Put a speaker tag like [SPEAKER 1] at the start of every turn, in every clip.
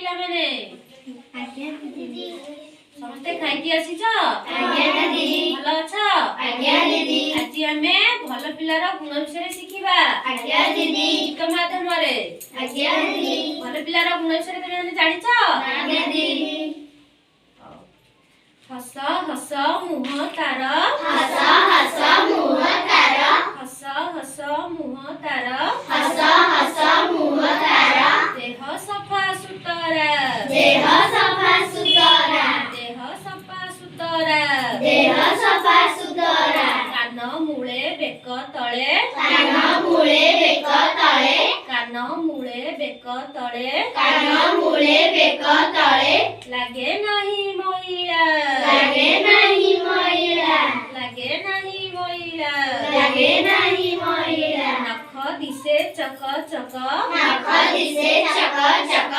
[SPEAKER 1] पिला माने
[SPEAKER 2] आज्ञा दीदी
[SPEAKER 1] समस्ते खाई आसीछ
[SPEAKER 2] आज्ञा दीदी
[SPEAKER 1] भलो अछ
[SPEAKER 2] आज्ञा दीदी
[SPEAKER 1] आज आमे भलो पिलार गुण विषय शिखिबा
[SPEAKER 2] आज्ञा दीदी
[SPEAKER 1] गीत माध्यम रे
[SPEAKER 2] आज्ञा दीदी
[SPEAKER 1] भलो पिलार गुण विषय तमे माने जानिछ
[SPEAKER 2] आज्ञा दीदी
[SPEAKER 1] हस हस मुह तार
[SPEAKER 2] हस हस मुह तार
[SPEAKER 1] हस हस मुह तार
[SPEAKER 2] हस हस मुह तार
[SPEAKER 1] देह सफा सुतरा
[SPEAKER 2] देह सफा सुतरा
[SPEAKER 1] देह सफा सुतरा
[SPEAKER 2] देह सफा सुतरा
[SPEAKER 1] कान मूले बेक तळे
[SPEAKER 2] कान मूळे बेक तळे
[SPEAKER 1] कान मूले बेक तळे
[SPEAKER 2] कान मूळे बेक तळे
[SPEAKER 1] लागे नाही मोइला
[SPEAKER 2] लागे नाही मोइला
[SPEAKER 1] लागे नाही मोइला
[SPEAKER 2] लागे नाही मोइला
[SPEAKER 1] नख दिसे चक चक
[SPEAKER 2] नख दिसे चक चक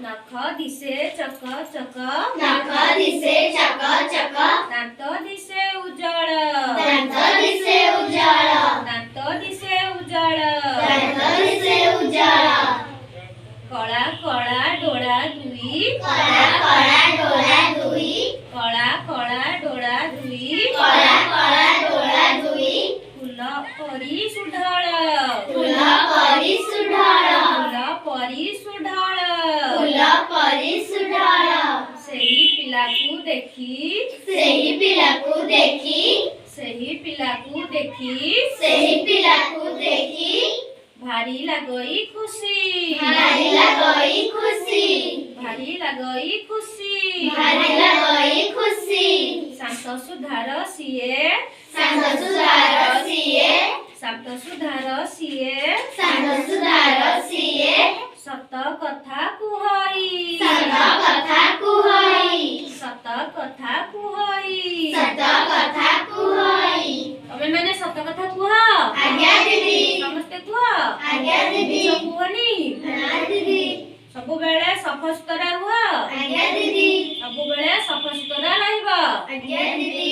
[SPEAKER 1] नख दिसे चक चक
[SPEAKER 2] नख दिसे चक चक
[SPEAKER 1] दांत दिसे उज्जळ
[SPEAKER 2] दांत दिसे उज्जळ
[SPEAKER 1] दांत दिसे उज्जळ
[SPEAKER 2] दांत दिसे उज्जळ
[SPEAKER 1] कळा कळा डोळा दुई
[SPEAKER 2] कळा कळा डोळा दुई
[SPEAKER 1] कळा कळा डोळा दुई
[SPEAKER 2] कळा कळा डोळा दुई
[SPEAKER 1] फुल परी सुढळ
[SPEAKER 2] फुल परी सुढळ
[SPEAKER 1] फुल परी सुढळ
[SPEAKER 2] फुल परी सुढळ
[SPEAKER 1] ସେହି ପିଲାକୁ ଦେଖି
[SPEAKER 2] ସେହି ପିଲାକୁ ଦେଖି
[SPEAKER 1] ସେହି ପିଲାକୁ ଦେଖି
[SPEAKER 2] ସେହି ପିଲାକୁ ଦେଖି
[SPEAKER 1] ଭାରି ଲାଗଇ ଖୁସି
[SPEAKER 2] ଭାରି ଲାଗଇ ଖୁସି
[SPEAKER 1] ଭାରି ଲାଗଇ ଖୁସି
[SPEAKER 2] ଭାରି ଲାଗଇ ଖୁସି
[SPEAKER 1] ଶାନ୍ତ ସୁଧାର ସିଏ
[SPEAKER 2] ଶାନ୍ତ ସୁଧାର ସିଏ
[SPEAKER 1] ଶାନ୍ତ ସୁଧାର ସିଏ
[SPEAKER 2] ଶାନ୍ତ ସୁଧାର ସିଏ
[SPEAKER 1] ସତ କଥା କୁହଇ
[SPEAKER 2] ସତ କଥା କୁହଇ
[SPEAKER 1] ସତ କଥା କୁହଇ
[SPEAKER 2] ସତ କଥା କୁହଇ
[SPEAKER 1] ତମେ ମାନେ ସତ କଥା କୁହ
[SPEAKER 2] ଆଜ୍ଞା ଦିଦି
[SPEAKER 1] ସମସ୍ତେ କୁହ
[SPEAKER 2] ଆଜ୍ଞା ଦିଦି
[SPEAKER 1] ମିଛ କୁହନି
[SPEAKER 2] ନା ଦିଦି
[SPEAKER 1] ସବୁବେଳେ ସଫା ସୁତରା ରୁହ
[SPEAKER 2] ଆଜ୍ଞା ଦିଦି
[SPEAKER 1] ସବୁବେଳେ ସଫା ସୁତରା ରହିବ
[SPEAKER 2] ଆଜ୍ଞା ଦିଦି